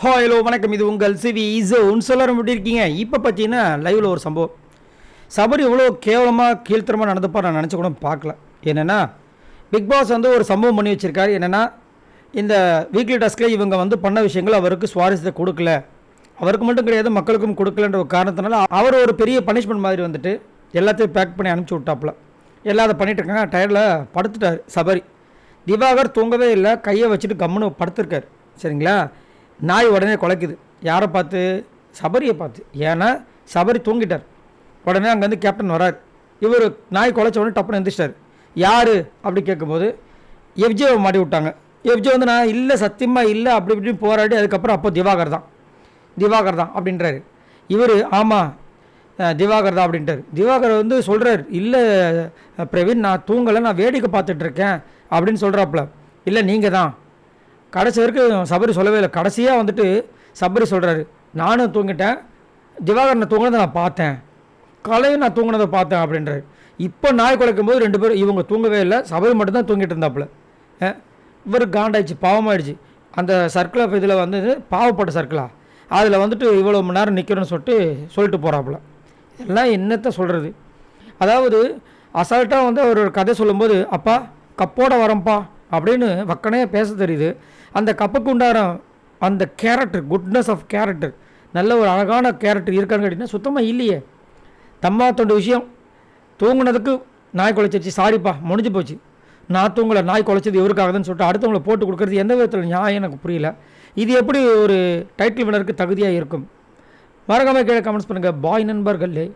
Hello வணக்கம். இது உங்கள் சிவி இசோன் சொல்லற எப்படி இருக்கீங்க? இப்போ பார்த்தீங்கன்னா லைவில் ஒரு சம்பவம். சபரி இவ்வளோ கேவலமாக கீழ்த்தரமாக நடந்துப்பா நான் நினச்ச கூட பார்க்கல. என்னென்னா பிக் பாஸ் வந்து ஒரு சம்பவம் பண்ணி வச்சுருக்காரு. என்னென்னா இந்த வீக்லி டாஸ்கில் இவங்க வந்து பண்ண விஷயங்கள் அவருக்கு சுவாரஸ்யத்தை கொடுக்கல, அவருக்கு மட்டும் கிடையாது மக்களுக்கும் கொடுக்கலன்ற ஒரு காரணத்தினால அவர் ஒரு பெரிய பனிஷ்மெண்ட் மாதிரி வந்துட்டு எல்லாத்தையும் பேக் பண்ணி அனுப்பிச்சி விட்டாப்புல. எல்லாம் அதை பண்ணிட்டு இருக்காங்க. டயர்டில் படுத்துட்டார் சபரி. திவாகர் தூங்கவே இல்லை, கையை வச்சுட்டு கம்முன்னு படுத்துருக்கார். சரிங்களா? நாய் உடனே குலைக்குது. யாரை பார்த்து? சபரியை பார்த்து. ஏன்னா சபரி தூங்கிட்டார். உடனே அங்கேருந்து கேப்டன் வரார். இவர் நாய் குலைச்ச உடனே டப்புன்னு எந்திரிச்சிட்டார். யார் அப்படி கேட்கும்போது எஃப்ஜேவை மாட்டி விட்டாங்க. எஃப்ஜே வந்து நான் இல்லை, சத்தியமாக இல்லை அப்படி இப்படின்னு போராடி அதுக்கப்புறம் அப்போ திவாகர் தான் அப்படின்றாரு. இவர் ஆமாம் திவாகர் தான் அப்படின்ட்டார். திவாகர் வந்து சொல்கிறார், இல்லை பிரவீன் நான் தூங்கலை, நான் வேடிக்கை பார்த்துட்ருக்கேன் அப்படின்னு சொல்கிறாப்புல. இல்லை நீங்கள் தான். கடைசி வரைக்கும் சபரி சொல்லவே இல்லை. கடைசியாக வந்துட்டு சபரி சொல்கிறாரு, நானும் தூங்கிட்டேன், திவாகர் நான் தூங்கினதை நான் பார்த்தேன், கலையும் நான் தூங்கினதை பார்த்தேன் அப்படின்றாரு. இப்போ நாய் குலைக்கும் போது ரெண்டு பேரும் இவங்க தூங்கவே இல்லை, சபரி மட்டும்தான் தூங்கிட்டு இருந்தாப்புல. இவர் காண்டாயிடுச்சு, பாவமாயிடுச்சு. அந்த சர்க்கிள் ஆஃப் இதில் வந்து பாவப்பட்ட சர்க்கிளா அதில் வந்துட்டு இவ்வளோ மணி நேரம் நிற்கிறோன்னு சொல்லிட்டு போகிறாப்புல. இதெல்லாம் என்னத்தை சொல்கிறது? அதாவது அசால்ட்டாக வந்து அவர் ஒரு கதை சொல்லும்போது அப்பா கப்போட வரம்பா அப்படின்னு வக்கனையே பேச தெரியுது. அந்த கப்புக்கு உண்டான அந்த கேரக்டர், குட்னஸ் ஆஃப் கேரக்டர், நல்ல ஒரு அழகான கேரக்டர் இருக்கான்னு கேட்டிங்கன்னா சுத்தமாக இல்லையே. தம்மா தொண்டு விஷயம் தூங்குனதுக்கு நாய் குலைச்சிருச்சு, சாரிப்பா முடிஞ்சு போச்சு, நான் தூங்கலை, நாய் குலைச்சது இவருக்காகதுன்னு சொல்லிட்டு அடுத்தவங்களை போட்டு கொடுக்குறது எந்த விதத்தில் நியாயம் எனக்கு புரியல. இது எப்படி ஒரு டைட்டில் வினருக்கு தகுதியாக இருக்கும்? மறக்காமல் கீழே கமெண்ட்ஸ் பண்ணுங்கள். பாய் நண்பர்களே.